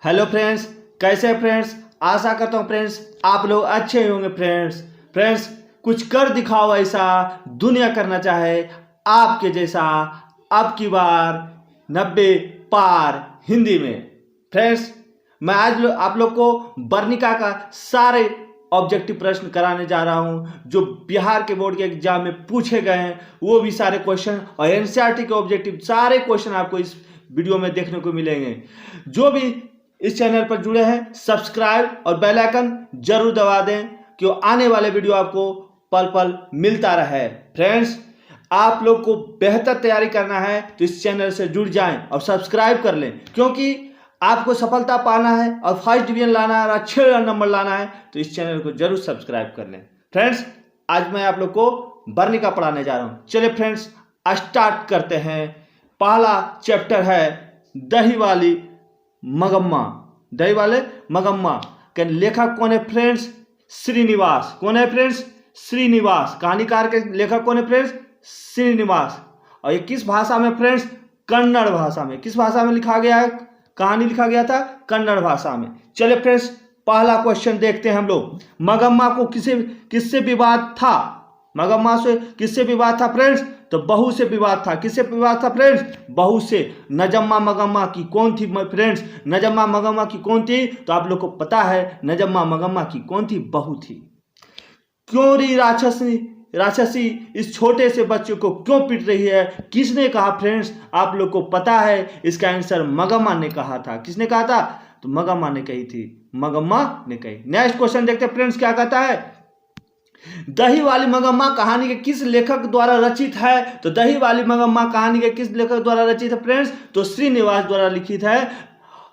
Hello friends, कैसे हैं friends. आशा करता हूँ फ्रेंड्स आप लोग अच्छे ही होंगे। फ्रेंड्स कुछ कर दिखाओ ऐसा दुनिया करना चाहे आपके जैसा, अब की बार 90 पार हिंदी में। फ्रेंड्स मैं आज आप लोग को वर्णिका का सारे ऑब्जेक्टिव प्रश्न कराने जा रहा हूं जो बिहार के बोर्ड के एग्जाम में पूछे गए हैं, वो भी सारे क्वेश्चन और एनसीईआरटी के ऑब्जेक्टिव सारे क्वेश्चन आपको इस वीडियो में देखने को मिलेंगे। जो भी इस चैनल पर जुड़े हैं सब्सक्राइब और बेल आइकन जरूर दबा दें कि आने वाले वीडियो आपको पल पल मिलता रहे। फ्रेंड्स आप लोग को बेहतर तैयारी करना है तो इस चैनल से जुड़ जाएं और सब्सक्राइब कर लें, क्योंकि आपको सफलता पाना है और फर्स्ट डिवीजन लाना है और अच्छे नंबर लाना है तो इस चैनल को जरूर सब्सक्राइब कर लें। फ्रेंड्स आज मैं आप लोग को वर्णिका पढ़ाने जा रहा हूं। चलिए फ्रेंड्स स्टार्ट करते हैं। पहला चैप्टर है दही वाली मगम्मा। दही वाले मगम्मा के लेखक कौन है फ्रेंड्स? श्रीनिवास। कौन है फ्रेंड्स? श्रीनिवास। कहानीकार के लेखक कौन है फ्रेंड्स? श्रीनिवास। और ये किस भाषा में फ्रेंड्स? कन्नड़ भाषा में। किस भाषा में लिखा गया है? कहानी लिखा गया था कन्नड़ भाषा में। चलिए फ्रेंड्स पहला क्वेश्चन देखते हैं हम लोग। मगम्मा को किससे विवाद था? मगम्मा से किससे विवाद था फ्रेंड्स? तो बहू से विवाद था। किससे विवाद था फ्रेंड्स? बहू से। नजम्मा मगम्मा की कौन थी फ्रेंड्स? नजम्मा मगम्मा की कौन थी? तो आप लोग को पता है नजम्मा मगम्मा की कौन थी? बहू थी। क्यों री राक्षसी इस छोटे से बच्चे को क्यों पीट रही है? किसने कहा फ्रेंड्स? आप लोग को पता है इसका आंसर मगम्मा ने कहा था। किसने कहा था? तो मगम्मा ने कही थी। मगम्मा ने कही। नेक्स्ट क्वेश्चन देखते हैं फ्रेंड्स क्या कहता है। दही वाली मगम्मा कहानी के किस लेखक द्वारा रचित है? तो दही वाली मगम्मा कहानी के किस लेखक द्वारा रचित है फ्रेंड्स? तो श्रीनिवास द्वारा लिखित है।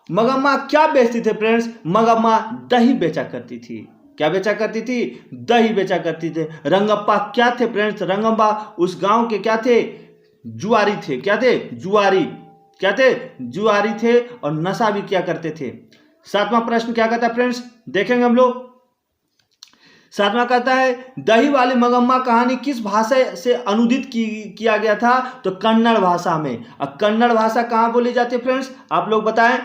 मगम्मा क्या बेचती थे फ्रेंड्स? मगम्मा दही बेचा करती थी। क्या बेचा करती थी? दही बेचा करती थे। रंगप्पा क्या थे फ्रेंड्स? रंगप्पा उस गांव के क्या थे? जुआरी थे। क्या थे? जुआरी। क्या थे? जुआरी थे और नशा भी क्या करते थे। सातवां प्रश्न क्या कहता है फ्रेंड्स? देखेंगे हम लोग। सातवां कहता है दही वाली मगम्मा कहानी किस भाषा से अनुदित किया गया था? तो कन्नड़ भाषा में। अब कन्नड़ भाषा कहां बोली जाती है फ्रेंड्स? आप लोग बताएं।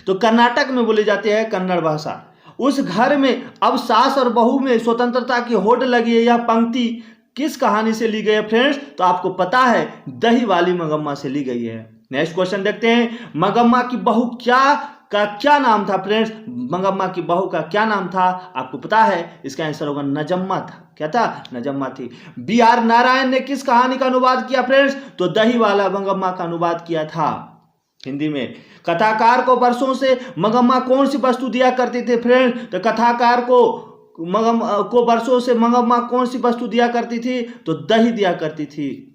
तो कर्नाटक में बोली जाती है कन्नड़ भाषा। उस घर में अब सास और बहू में स्वतंत्रता की होड़ लगी है। यह पंक्ति किस कहानी से ली गई है फ्रेंड्स? तो आपको पता है दही वाली मगम्मा से ली गई है। नेक्स्ट क्वेश्चन देखते हैं। मगम्मा की बहू क्या नाम था फ्रेंड्स? मगम्मा की बहू का क्या नाम था? आपको पता है इसका आंसर होगा नजम्मा था। क्या था? नजम्मा थी। बी आर नारायण ने किस कहानी का अनुवाद किया फ्रेंड्स? तो दही वाला मगम्मा का अनुवाद किया था हिंदी में। कथाकार को वर्षों से मगम्मा कौन सी वस्तु दिया करती थी फ्रेंड्स? तो कथाकार को वर्षों से मगम्मा कौन सी वस्तु दिया करती थी? तो दही दिया करती थी।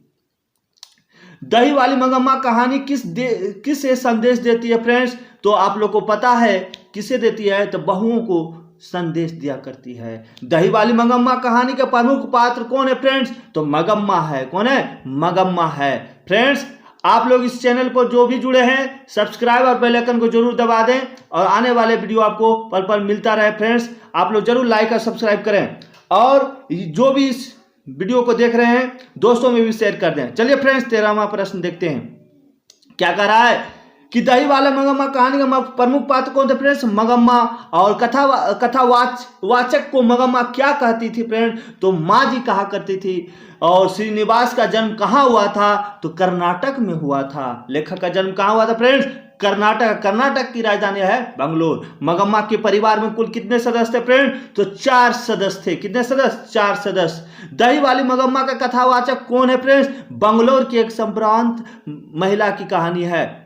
दही वाली मगम्मा कहानी किस संदेश देती है फ्रेंड्स? तो आप लोग को पता है किसे देती है? तो बहुओं को संदेश दिया करती है। दही वाली मगम्मा कहानी का प्रमुख पात्र कौन है फ्रेंड्स? तो मगम्मा है। कौन है? मगम्मा है। फ्रेंड्स आप लोग इस चैनल पर जो भी जुड़े हैं सब्सक्राइब और बेल आइकन को जरूर दबा दें और आने वाले वीडियो आपको पल पल मिलता रहे। फ्रेंड्स आप लोग जरूर लाइक और सब्सक्राइब करें और जो भी इस वीडियो को देख रहे हैं दोस्तों में भी शेयर कर दें। चलिए फ्रेंड्स 13वां प्रश्न देखते हैं क्या कह रहा है कि दही वाला मगम्मा कहानी का प्रमुख पात्र कौन थे फ्रेंड्स? मगम्मा। और कथावाचक को मगम्मा क्या कहती थी फ्रेंड्स? तो माँ जी कहा करती थी। और श्रीनिवास का जन्म कहाँ हुआ था? तो कर्नाटक में हुआ था। लेखक का जन्म कहाँ हुआ था फ्रेंड्स? कर्नाटक। कर्नाटक की राजधानी है बंगलोर। मगम्मा के परिवार में कुल कितने सदस्य थे फ्रेंड? तो 4 सदस्य थे। कितने सदस्य? 4 सदस्य। दही वाली मगम्मा का कथावाचक कौन है फ्रेंड्स? बंगलोर की एक संभ्रांत महिला की कहानी है।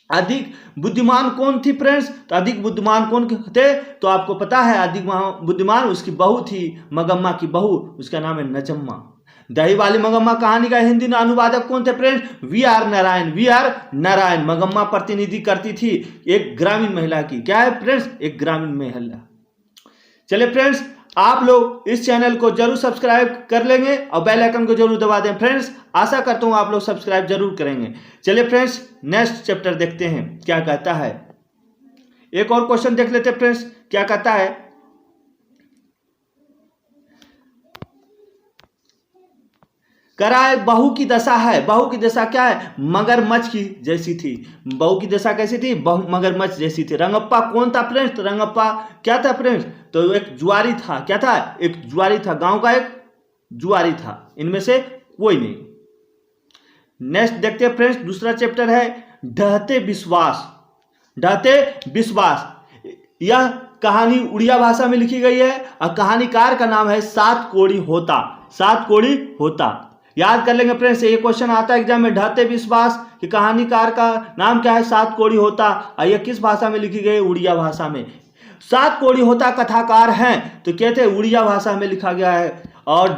अधिक बुद्धिमान कौन थी फ्रेंड्स? तो अधिक बुद्धिमान कौन थे? तो आपको पता है अधिक बुद्धिमान उसकी बहू थी। मगम्मा की बहू, उसका नाम है नजम्मा। दही वाली मगम्मा कहानी का हिंदी अनुवादक कौन थे friends? V R Narayan. V R Narayan. Magamma प्रतिनिधि करती थी एक ग्रामीण महिला की। क्या है फ्रेंड्स? एक ग्रामीण महिला। चलिए फ्रेंड्स आप लोग इस चैनल को जरूर सब्सक्राइब कर लेंगे और बेल आइकन को जरूर दबा दें। फ्रेंड्स आशा करता हूं आप लोग सब्सक्राइब जरूर करेंगे। चलिए फ्रेंड्स नेक्स्ट चैप्टर देखते हैं क्या कहता है। एक और क्वेश्चन देख लेते हैं फ्रेंड्स क्या कहता है। कराए बहू की दशा है, बहू की दशा क्या है, मगरमच्छ की जैसी थी। बहू की दशा कैसी थी, मगरमच्छ जैसी थी। रंगप्पा कौन था फ्रेंड्स, तो रंगप्पा क्या था फ्रेंड्स, तो एक जुआरी था। क्या था, एक जुआरी था, गांव का एक जुआरी था, इनमें से कोई नहीं। नेक्स्ट देखते हैं फ्रेंड्स, दूसरा चैप्टर है ढहते विश्वास। ढहते विश्वास, यह कहानी उड़िया भाषा में लिखी गई है और कहानीकार का नाम है सात कोड़ी होता। सात कोड़ी होता याद कर लेंगे फ्रेंड्स, ये क्वेश्चन आता है एग्जाम में। ढहते विश्वास कि कहानीकार का नाम क्या है, सात कोड़ी होता, और यह किस भाषा में लिखी गई, उड़िया भाषा में। सात कोड़ी होता कथाकार हैं, तो कहते हैं उड़िया भाषा में लिखा गया है। और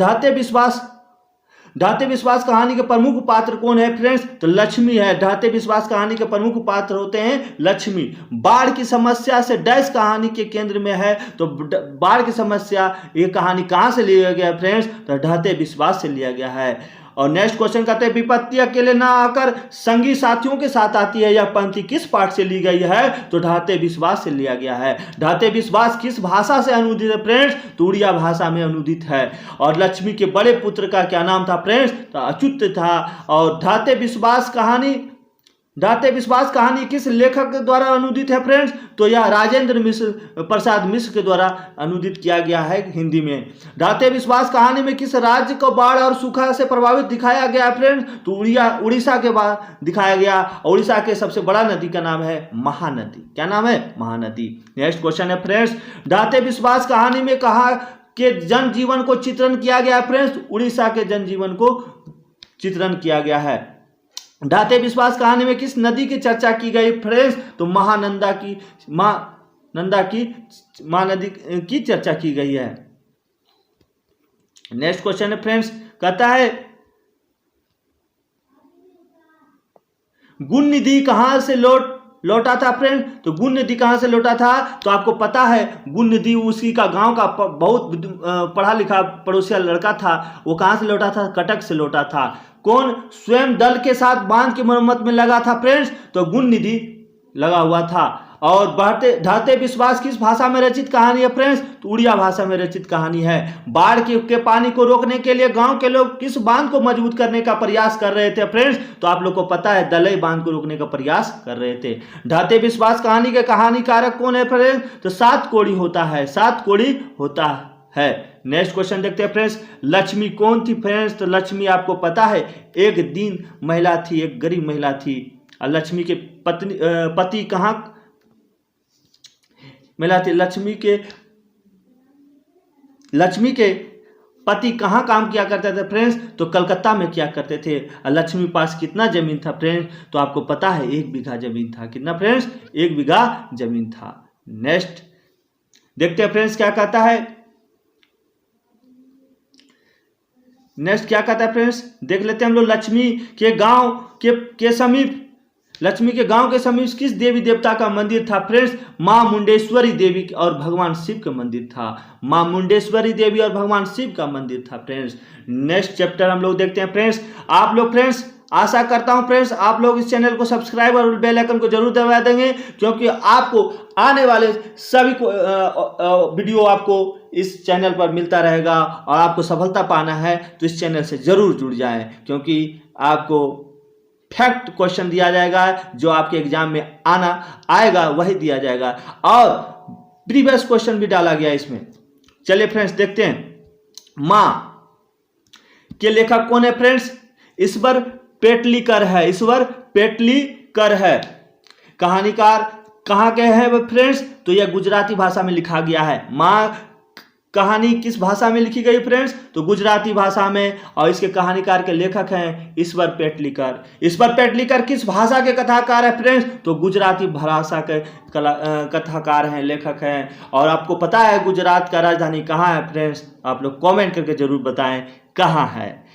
ढहते विश्वास कहानी के प्रमुख पात्र कौन है फ्रेंड्स, तो लक्ष्मी है। ढहते विश्वास कहानी के प्रमुख पात्र होते हैं लक्ष्मी। बाढ़ की समस्या से डैश कहानी के केंद्र में है, तो बाढ़ की समस्या ये कहानी कहां से लिया गया फ्रेंड्स, तो ढहते विश्वास से लिया गया है। और नेक्स्ट क्वेश्चन कहते हैं विपत्ति अकेले ना आकर संगी साथियों के साथ आती है, यह पंक्ति किस पाठ से ली गई है, तो ढहते विश्वास से लिया गया है। ढहते विश्वास किस भाषा से अनुदित है फ्रेंड्स, तो उड़िया भाषा में अनुदित है। और लक्ष्मी के बड़े पुत्र का क्या नाम था फ्रेंड्स, तो अच्युत था। और ढहते विश्वास कहानी किस लेखक द्वारा अनुदित है फ्रेंड्स, तो यह राजेंद्र प्रसाद मिश्र के द्वारा अनुदित किया गया है हिंदी में। ढहते विश्वास कहानी में किस राज्य को बाढ़ और सूखा से प्रभावित दिखाया गया फ्रेंड्स, तो उड़ीसा के बाद दिखाया गया। उड़ीसा के सबसे बड़ा नदी का नाम है महानदी। क्या नाम है, महानदी। नेक्स्ट क्वेश्चन है फ्रेंड्स, ढहते विश्वास कहानी में कहा के जनजीवन को चित्रण किया गया फ्रेंड्स, उड़ीसा के जनजीवन को चित्रण किया गया है। ढहते विश्वास कहानी में किस नदी की चर्चा की गई फ्रेंड्स, तो महानंदा महानदी की चर्चा की गई है। नेक्स्ट क्वेश्चन है फ्रेंड्स, कहता है गुण निधि कहां से लौटा था फ्रेंड, तो गुण निधि कहां से लौटा था, तो आपको पता है गुण निधि उसी का गांव का बहुत पढ़ा लिखा पड़ोसिया लड़का था। वो कहां से लौटा था, कटक से लौटा था। कौन स्वयं दल के साथ बांध की मरम्मत में लगा था फ्रेंड्स, तो गुण निधि लगा हुआ था। और ढहते विश्वास किस भाषा में रचित कहानी है फ्रेंड्स, तो उड़िया भाषा में रचित कहानी है। बाढ़ के पानी को रोकने के लिए गांव के लोग किस बांध को मजबूत करने का प्रयास कर रहे थे फ्रेंड्स, तो आप लोग को पता है दलई बांध को रोकने का प्रयास कर रहे थे। ढहते विश्वास कहानी के कहानीकारक कौन है फ्रेंड्स, तो सात कोड़ी होता है। सात कोड़ी होता है। नेक्स्ट क्वेश्चन देखते हैं फ्रेंड्स, लक्ष्मी कौन थी फ्रेंड्स, तो लक्ष्मी आपको पता है एक दीन महिला थी, एक गरीब महिला थी। और लक्ष्मी के पति कहां महिला थी, लक्ष्मी के पति कहां काम किया करते थे फ्रेंड्स, तो कलकत्ता में किया करते थे। और लक्ष्मी पास कितना जमीन था फ्रेंड्स, तो आपको पता है 1 बीघा जमीन था। कितना फ्रेंड्स, 1 बीघा जमीन था। नेक्स्ट देखते हैं फ्रेंड्स क्या कहता है, नेक्स्ट क्या कहता है फ्रेंड्स, देख लेते हैं हम लोग। लक्ष्मी के गांव के समीप किस देवी देवता का मंदिर था फ्रेंड्स, मां मुंडेश्वरी देवी और भगवान शिव का मंदिर था। मां मुंडेश्वरी देवी और भगवान शिव का मंदिर था फ्रेंड्स। नेक्स्ट चैप्टर हम लोग देखते हैं फ्रेंड्स। आप लोग फ्रेंड्स आशा करता हूं फ्रेंड्स आप लोग इस चैनल को सब्सक्राइब और बेल आइकन को जरूर दबा देंगे, क्योंकि आपको आने वाले सभी वीडियो आपको इस चैनल पर मिलता रहेगा। और आपको सफलता पाना है तो इस चैनल से जरूर जुड़ जाएं, क्योंकि आपको फैक्ट क्वेश्चन दिया जाएगा, जो आपके एग्जाम में आएगा वही दिया जाएगा। और प्रीवियस क्वेश्चन भी डाला गया इसमें। चलिए फ्रेंड्स देखते हैं। मां के लेखक कौन है फ्रेंड्स, ईश्वर पेटलीकर है। ईश्वर पेटलीकर है। कहानीकार कहाँ के हैं फ्रेंड्स, तो यह गुजराती भाषा में लिखा गया है। मां कहानी किस भाषा में लिखी गई फ्रेंड्स, तो गुजराती भाषा में। और इसके कहानीकार के लेखक हैं ईश्वर पेटलीकर। ईश्वर पेटलीकर किस भाषा के कथाकार है फ्रेंड्स, तो गुजराती भाषा के कथाकार हैं, लेखक हैं। और आपको पता है गुजरात का राजधानी कहाँ है फ्रेंड्स, आप लोग कमेंट करके जरूर बताएं कहाँ है।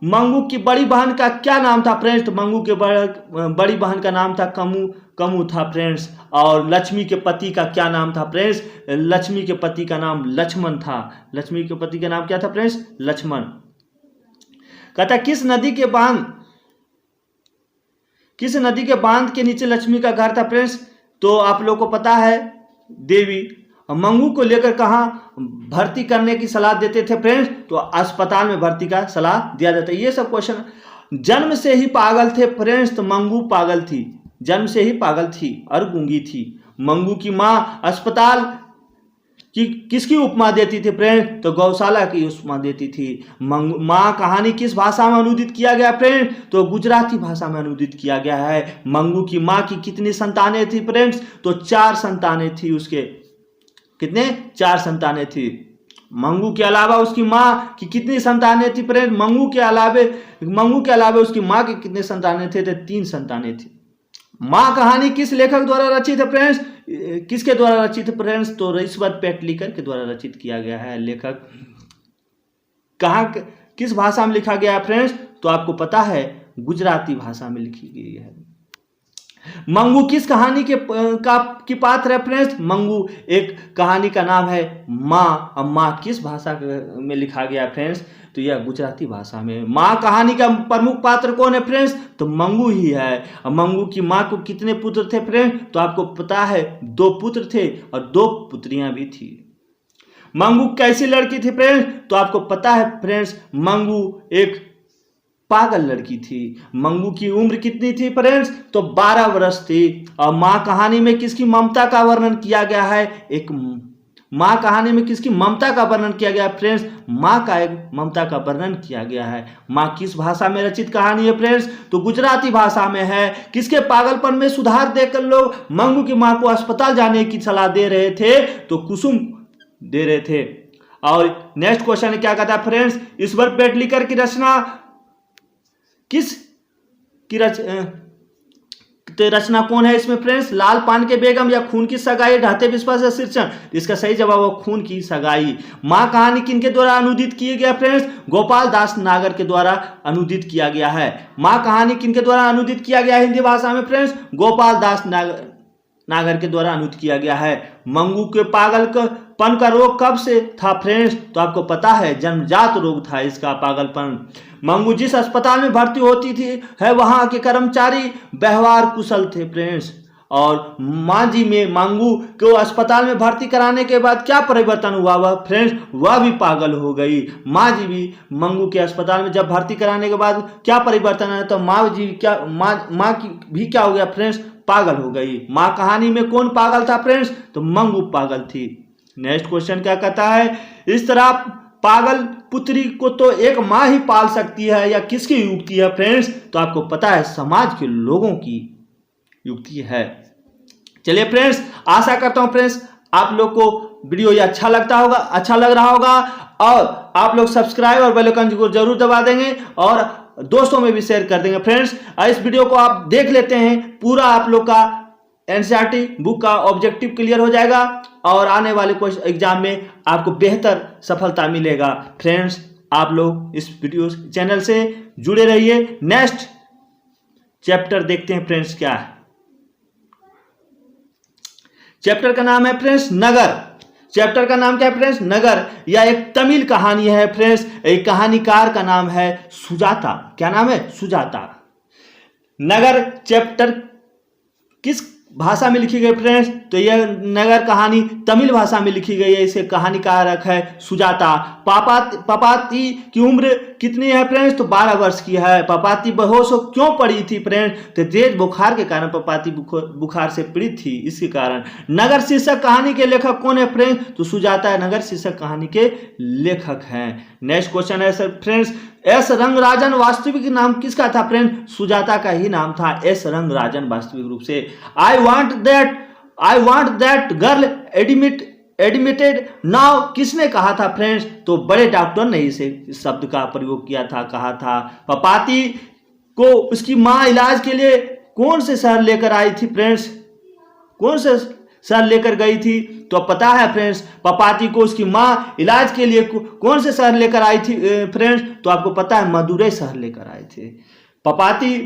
मंगू की बड़ी बहन का क्या नाम था फ्रेंड्स, तो मंगू के बड़ी बहन का नाम था कमू था फ्रेंड्स। और लक्ष्मी के पति का क्या नाम था फ्रेंड्स, लक्ष्मी के पति का नाम लक्ष्मण था। लक्ष्मी के पति का नाम क्या था फ्रेंड्स, लक्ष्मण। कहता किस नदी के बांध के नीचे लक्ष्मी का घर था फ्रेंड्स, तो आप लोग को पता है देवी। मंगू को लेकर कहाँ भर्ती करने की सलाह देते थे फ्रेंड्स? तो अस्पताल में भर्ती का सलाह दिया जाता है। ये सब क्वेश्चन। जन्म से ही पागल थे फ्रेंड्स, तो मंगू पागल थी, जन्म से ही पागल थी और गूंगी थी। मंगू की माँ अस्पताल कि किसकी उपमा देती थी फ्रेंड? तो गौशाला की उपमा देती थी। माँ कहानी किस भाषा में अनुदित किया गया फ्रेंड? तो गुजराती भाषा में अनुदित किया गया है। मंगू की माँ की कितनी संतानें थी फ्रेंड्स? तो 4 संतानें थी उसके। कितने? 4 संतानें थी। मंगू के अलावा उसकी माँ की कितनी संतानें थी फ्रेंड? मंगू के अलावा उसकी माँ की कितने संतानें थे? तो 3 संतानें थी। माँ कहानी किस लेखक द्वारा रचित है फ्रेंड्स? किसके द्वारा रचित है फ्रेंड्स? तो ईश्वर पेटलिकर के द्वारा रचित किया गया है। लेखक कहाँ किस भाषा में लिखा गया है फ्रेंड्स? तो आपको पता है गुजराती भाषा में लिखी गई है। मंगू किस कहानी की पात्र है फ्रेंड्स? मंगू एक कहानी का नाम है माँ। अब माँ किस भाषा में लिखा गया है फ्रेंड्स? तो यह गुजराती भाषा में। माँ कहानी का प्रमुख पात्र कौन है फ्रेंड्स? तो मंगू ही है। अब मंगू की माँ को कितने पुत्र थे फ्रेंड्स? तो आपको पता है 2 पुत्र थे और 2 पुत्रियां भी थी। मंगू कैसी लड़की थी फ्रेंड्स? तो आपको पता है फ्रेंड्स, मंगू एक पागल लड़की थी। मंगू की उम्र कितनी थी फ्रेंड्स? तो 12 वर्ष थी। और माँ कहानी में किसकी ममता का वर्णन किया गया है? माँ कहानी में किसकी ममता का वर्णन किया गया है फ्रेंड्स? माँ का एक ममता का वर्णन किया गया है। माँ किस भाषा में रचित कहानी है फ्रेंड्स? तो गुजराती भाषा में है। किसके पागलपन में सुधार देकर लोग मंगू की माँ को अस्पताल जाने की सलाह दे रहे थे? तो कुसुम दे रहे थे। और नेक्स्ट क्वेश्चन क्या कहता है फ्रेंड्स? ईश्वर पेटलिकर की रचना रचना कौन है इसमें फ्रेंड्स? लाल पान के बेगम या खून की सगाई, ढाते विश्वास या शीर्षण? इसका सही जवाब है खून की सगाई। माँ कहानी किनके द्वारा अनुदित किया गया फ्रेंड्स? गोपाल दास नागर के द्वारा अनुदित किया गया है। माँ कहानी किनके द्वारा अनुदित किया गया है हिंदी भाषा में फ्रेंड्स? गोपाल दास नागर के द्वारा अनुदित किया गया है। मंगू के पागलपन का रोग कब से था फ्रेंड्स? तो आपको पता है जन्मजात रोग था इसका पागलपन। मंगू जिस अस्पताल में भर्ती होती थी है वहां के कर्मचारी व्यवहार कुशल थे फ्रेंड्स। और माँ जी में मंगू को अस्पताल में भर्ती कराने के बाद क्या परिवर्तन हुआ वह फ्रेंड्स? वह भी पागल हो गई। माँ जी भी मंगू के अस्पताल में जब भर्ती कराने के बाद क्या परिवर्तन है? तो माँ की भी क्या हो गया फ्रेंड्स? पागल हो गई। माँ कहानी में कौन पागल था फ्रेंड्स? तो मंगू पागल थी। नेक्स्ट क्वेश्चन क्या कहता है? इस तरह पागल पुत्री को तो एक माँ ही पाल सकती है, या किसकी युक्ति है फ्रेंड्स? तो आपको पता है समाज के लोगों की युक्ति है। चलिए फ्रेंड्स, आशा करता हूं फ्रेंड्स आप लोग को वीडियो ये अच्छा लग रहा होगा और आप लोग सब्सक्राइब और बेल आइकन को जरूर दबा देंगे और दोस्तों में भी शेयर कर देंगे फ्रेंड्स। इस वीडियो को आप देख लेते हैं, पूरा आप लोग का एनसीईआरटी बुक का ऑब्जेक्टिव क्लियर हो जाएगा और आने वाले एग्जाम में आपको बेहतर सफलता मिलेगा। फ्रेंड्स, आप लोग इस वीडियो चैनल से जुड़े रहिए। नेक्स्ट चैप्टर देखते हैं फ्रेंड्स क्या है। चैप्टर का नाम है फ्रेंड्स नगर। चैप्टर का नाम क्या है फ्रेंड्स? नगर। यह एक तमिल कहानी है फ्रेंड्स। एक कहानीकार का नाम है सुजाता। क्या नाम है? सुजाता। नगर चैप्टर किस भाषा में लिखी गई फ्रेंड्स? तो यह नगर कहानी तमिल भाषा में लिखी गई है। इसे कहानीकारक है सुजाता। पपाती की उम्र कितनी है फ्रेंड्स? तो 12 वर्ष की है। पपाती बेहोश हो क्यों पड़ी थी फ्रेंड्स? तो तेज बुखार के कारण पपाती बुखार से पीड़ित थी, इसके कारण। नगर शीर्षक कहानी के लेखक कौन है फ्रेंड्स? तो सुजाता नगर शीर्षक कहानी के लेखक हैं। नेक्स्ट क्वेश्चन है सर फ्रेंड्स, एस रंगराजन वास्तविक नाम किसका था फ्रेंड्स? सुजाता का ही नाम था एस रंगराजन वास्तविक रूप से। I want that girl admitted now किसने कहा था फ्रेंड्स? तो बड़े डॉक्टर ने इस शब्द का प्रयोग किया था, कहा था। पपाती को उसकी माँ इलाज के लिए कौन से शहर लेकर आई थी फ्रेंड्स? कौन से शहर लेकर गई थी? तो पता है फ्रेंड्स, पपाती को उसकी माँ इलाज के लिए कौन से शहर लेकर आई थी फ्रेंड्स? तो आपको पता है मदुरै शहर लेकर आए थे। पपाती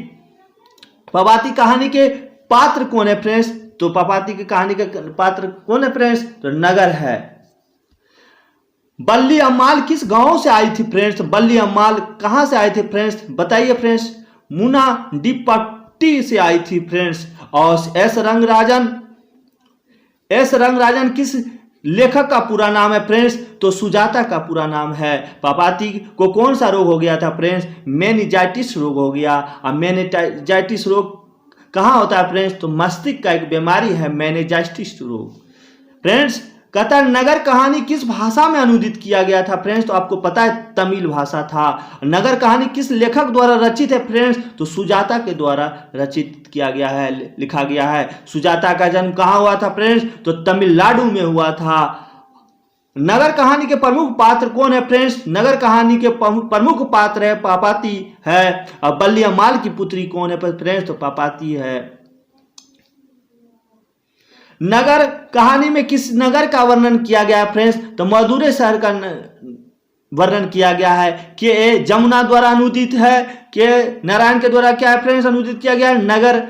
कहानी के पात्र कौन है फ्रेंड्स? तो पपाती की कहानी के पात्र कौन है फ्रेंड्स? तो नगर है। बल्ली अम्माल किस गांव से आई थी फ्रेंड्स? बल्ली अम्माल कहां से आए थे फ्रेंड्स? बताइए फ्रेंड्स। मुनाडीपट्टी से आई थी फ्रेंड्स। और एस रंगराजन लेखक का पूरा नाम है फ्रेंड्स, तो सुजाता का पूरा नाम है। पापाती को कौन सा रोग हो गया था फ्रेंड्स? मेनिंजाइटिस रोग हो गया। और मेनिंजाइटिस रोग कहाँ होता है फ्रेंड्स? तो मस्तिष्क का एक बीमारी है मेनिंजाइटिस रोग। फ्रेंड्स कहता है नगर कहानी किस भाषा में अनुदित किया गया था फ्रेंड्स? तो आपको पता है तमिल भाषा था। नगर कहानी किस लेखक द्वारा रचित है फ्रेंड्स? तो सुजाता के द्वारा रचित किया गया है, लिखा गया है। सुजाता का जन्म कहाँ हुआ था फ्रेंड्स? तो तमिलनाडु में हुआ था। नगर कहानी के प्रमुख पात्र कौन है फ्रेंड्स? नगर कहानी के प्रमुख पात्र है पापाती है। और बल्लियामाल की पुत्री कौन है फ्रेंड्स? तो पापाती है। नगर कहानी में किस नगर का वर्णन किया गया है फ्रेंड्स? तो मदुरै शहर का वर्णन किया गया है। के जमुना द्वारा अनुदित है, के नारायण के द्वारा क्या है फ्रेंड्स अनुदित किया गया है? नगर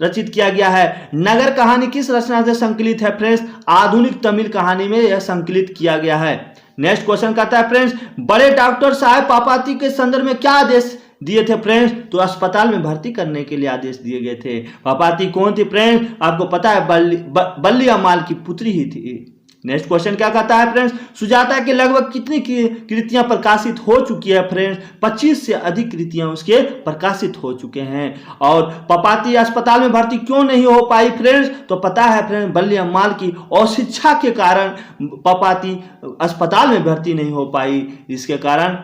रचित किया गया है। नगर कहानी किस रचना से संकलित है फ्रेंड्स? आधुनिक तमिल कहानी में यह संकलित किया गया है। नेक्स्ट क्वेश्चन कहता है फ्रेंड्स बड़े डॉक्टर साहब पापाती के संदर्भ में क्या आदेश दिए थे फ्रेंड्स? तो अस्पताल में भर्ती करने के लिए आदेश दिए गए थे। पापाती कौन थी फ्रेंड्स? आपको पता है बल्लियामाल की पुत्री ही थी। नेक्स्ट क्वेश्चन क्या कहता है फ्रेंड्स? सुजाता के लगभग कितनी कृतियां प्रकाशित हो चुकी है फ्रेंड्स? 25 से अधिक कृतियां उसके प्रकाशित हो चुके हैं। और पापाती अस्पताल में भर्ती क्यों नहीं हो पाई फ्रेंड्स? तो पता है फ्रेंड्स बल्लियामाल की अशिक्षा के कारण पापाती अस्पताल में भर्ती नहीं हो पाई, इसके कारण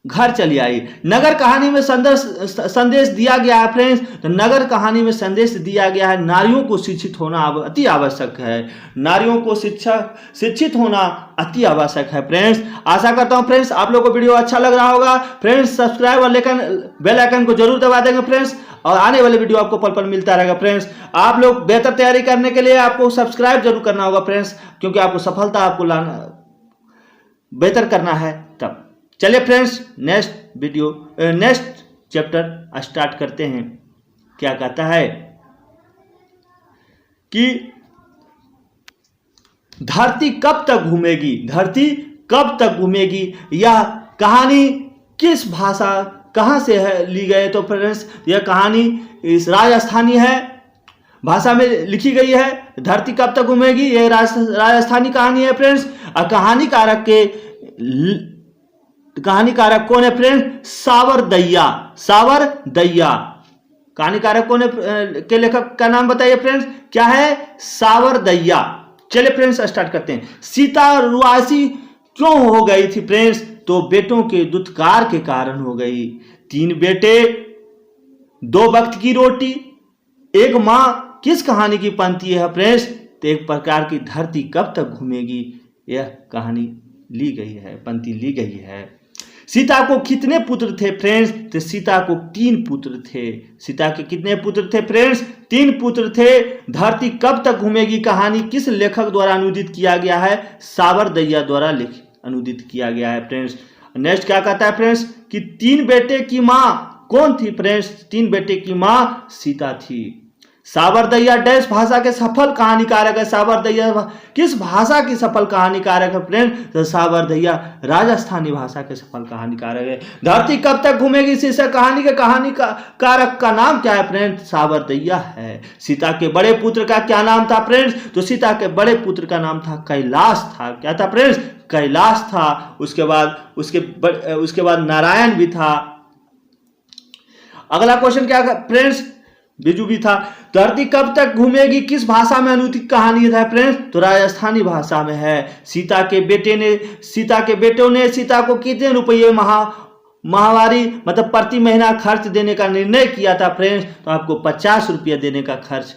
घर चली आई। नगर कहानी में संदेश दिया गया है फ्रेंड्स। तो नगर कहानी में संदेश दिया गया है नारियों को शिक्षित होना अति आवश्यक है। नारियों को शिक्षित होना अति आवश्यक है फ्रेंड्स। आशा करता हूं फ्रेंड्स आप लोगों को वीडियो अच्छा लग रहा होगा। फ्रेंड्स सब्सक्राइब और बेल आइकन को जरूर दबा देंगे फ्रेंड्स, और आने वाले वीडियो आपको पल पल मिलता रहेगा फ्रेंड्स। आप लोग बेहतर तैयारी करने के लिए आपको सब्सक्राइब जरूर करना होगा फ्रेंड्स, क्योंकि आपको सफलता आपको लाना बेहतर करना है तब। चलिए फ्रेंड्स नेक्स्ट चैप्टर स्टार्ट करते हैं। क्या कहता है कि धरती कब तक घूमेगी? धरती कब तक घूमेगी? यह कहानी किस भाषा कहां से है ली गई? तो फ्रेंड्स यह कहानी इस राजस्थानी है भाषा में लिखी गई है। धरती कब तक घूमेगी यह राजस्थानी कहानी है फ्रेंड्स। और कहानीकारक कौन है फ्रेंड्स? सावरदैया। सावरदैया कहानीकारक कौन है? के लेखक का नाम बताइए फ्रेंड्स, क्या है? सावरदैया। चलिए फ्रेंड्स स्टार्ट करते हैं। सीता रुआसी क्यों हो गई थी फ्रेंड्स? तो बेटों के दुत्कार के कारण हो गई। 3 बेटे 2 वक्त की रोटी, एक मां किस कहानी की पंक्ति है फ्रेंड्स? तो एक प्रकार की धरती कब तक घूमेगी यह कहानी ली गई है, पंक्ति ली गई है। सीता को कितने पुत्र थे फ्रेंड्स? तो सीता को 3 पुत्र थे। सीता के कितने पुत्र थे फ्रेंड्स? 3 पुत्र थे। धरती कब तक घूमेगी कहानी किस लेखक द्वारा अनुदित किया गया है? सावरदैया द्वारा अनुदित किया गया है फ्रेंड्स। नेक्स्ट क्या कहता है फ्रेंड्स कि 3 बेटे की मां कौन थी फ्रेंड्स? 3 बेटे की मां सीता थी। सावरदैया डैश भाषा के सफल कहानीकारक है। सावरदैया किस भाषा की सफल कहानीकारक है फ्रेंड्स? तो सावरदैया राजस्थानी भाषा के सफल कहानीकारक है। धरती कब तक घूमेगी शीर्षक कहानी के कहानीकारक का नाम क्या है फ्रेंड्स? सावरदैया है। सीता के बड़े पुत्र का क्या नाम था फ्रेंड्स? तो सीता के बड़े पुत्र का नाम था कैलाश था। क्या था फ्रेंड्स? कैलाश था। उसके बाद नारायण भी था। अगला क्वेश्चन क्या फ्रेंड्स? बिजू भी था। धरती कब तक घूमेगी किस भाषा में अनुदित कहानी है फ्रेंड्स? तो राजस्थानी भाषा में है। सीता के बेटों ने सीता को कितने रुपये माहवारी मतलब प्रति महीना खर्च देने का निर्णय किया था फ्रेंड्स? तो आपको 50 रुपया देने का खर्च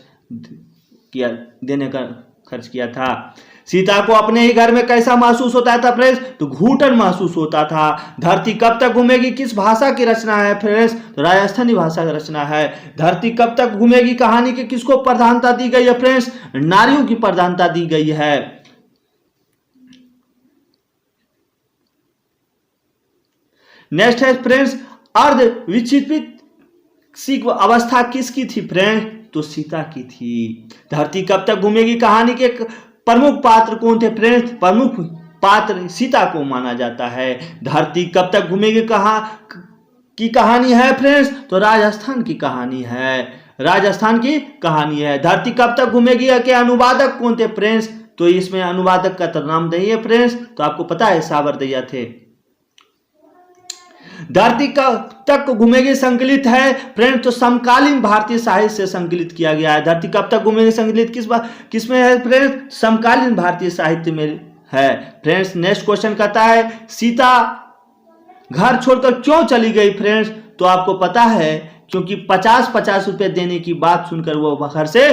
किया था। सीता को अपने ही घर में कैसा महसूस होता था फ्रेंड्स? तो घुटन महसूस होता था। धरती कब तक घूमेगी किस भाषा की रचना है फ्रेंड्स? तो राजस्थानी भाषा की रचना है। धरती कब तक घूमेगी कहानी के किसको प्रधानता दी गई है फ्रेंड्स? नारियों की प्रधानता दी गई है। नेक्स्ट है फ्रेंड्स अर्ध विक्षिपित अवस्था किसकी थी फ्रेंड्स? तो सीता की थी। धरती कब तक घूमेगी कहानी के प्रमुख पात्र कौन थे फ्रेंड्स? प्रमुख पात्र सीता को माना जाता है। धरती कब तक घूमेगी की कहानी है फ्रेंड्स? तो राजस्थान की कहानी है। राजस्थान की कहानी है। धरती कब तक घूमेगी के अनुवादक कौन थे फ्रेंड्स? तो इसमें अनुवादक का तो नाम नहीं है फ्रेंड्स, तो आपको पता है सावरदैया थे। धरती कब तक घूमेगी संकलित है फ्रेंड्स, तो समकालीन भारतीय साहित्य से संकलित किया गया है। धरती कब तक घूमेगी संकलित किसमें है फ्रेंड्स, समकालीन भारतीय साहित्य में है फ्रेंड्स। नेक्स्ट क्वेश्चन कहता है सीता घर छोड़कर क्यों चली गई फ्रेंड्स, तो आपको पता है क्योंकि 50-50 रुपए देने की बात सुनकर वो घर से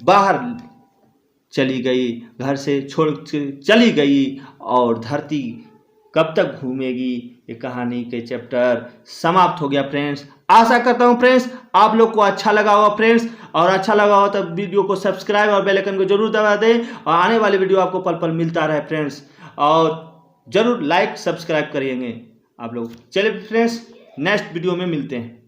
बाहर चली गई, घर से छोड़ चली गई। और धरती कब तक घूमेगी ये कहानी के चैप्टर समाप्त हो गया फ्रेंड्स। आशा करता हूँ फ्रेंड्स आप लोग को अच्छा लगा होगा फ्रेंड्स, और अच्छा लगा हो तो वीडियो को सब्सक्राइब और बेल आइकन को जरूर दबा दें, और आने वाले वीडियो आपको पल पल मिलता रहे फ्रेंड्स, और जरूर लाइक सब्सक्राइब करिएंगे आप लोग। चलिए फ्रेंड्स नेक्स्ट वीडियो में मिलते हैं।